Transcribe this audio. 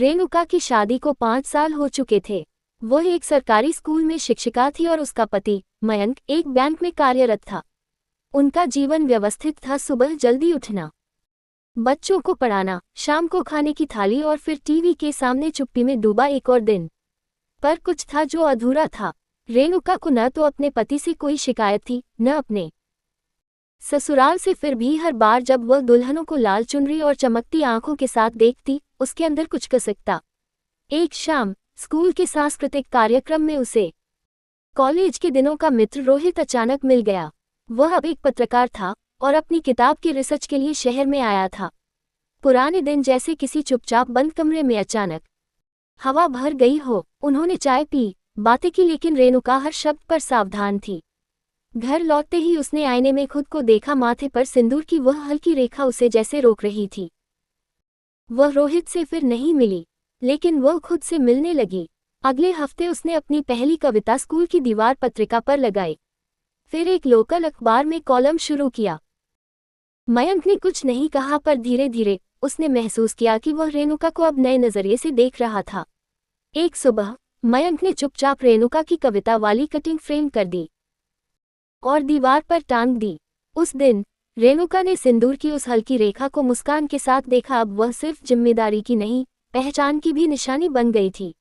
रेणुका की शादी को 5 साल हो चुके थे। वह एक सरकारी स्कूल में शिक्षिका थी और उसका पति मयंक एक बैंक में कार्यरत था। उनका जीवन व्यवस्थित था, सुबह जल्दी उठना, बच्चों को पढ़ाना, शाम को खाने की थाली और फिर टीवी के सामने चुप्पी में डूबा एक और दिन। पर कुछ था जो अधूरा था। रेणुका को न तो अपने पति से कोई शिकायत थी, न अपने ससुराल से। फिर भी हर बार जब वह दुल्हनों को लाल चुनरी और चमकती आंखों के साथ देखती, उसके अंदर कुछ खिसकता। एक शाम स्कूल के सांस्कृतिक कार्यक्रम में उसे कॉलेज के दिनों का मित्र रोहित अचानक मिल गया। वह अब एक पत्रकार था और अपनी किताब की रिसर्च के लिए शहर में आया था। पुराने दिन जैसे किसी चुपचाप बंद कमरे में अचानक हवा भर गई हो। उन्होंने चाय पी, बातें की, लेकिन रेणुका हर शब्द पर सावधान थी। घर लौटते ही उसने आईने में खुद को देखा। माथे पर सिंदूर की वह हल्की रेखा उसे जैसे रोक रही थी। वह रोहित से फिर नहीं मिली, लेकिन वह खुद से मिलने लगी। अगले हफ्ते उसने अपनी पहली कविता स्कूल की दीवार पत्रिका पर लगाई, फिर एक लोकल अखबार में कॉलम शुरू किया। मयंक ने कुछ नहीं कहा, पर धीरे धीरे उसने महसूस किया कि वह रेणुका को अब नए नजरिए से देख रहा था। एक सुबह मयंक ने चुपचाप रेणुका की कविता वाली कटिंग फ्रेम कर दी और दीवार पर टांग दी। उस दिन रेणुका ने सिंदूर की उस हल्की रेखा को मुस्कान के साथ देखा। अब वह सिर्फ जिम्मेदारी की नहीं, पहचान की भी निशानी बन गई थी।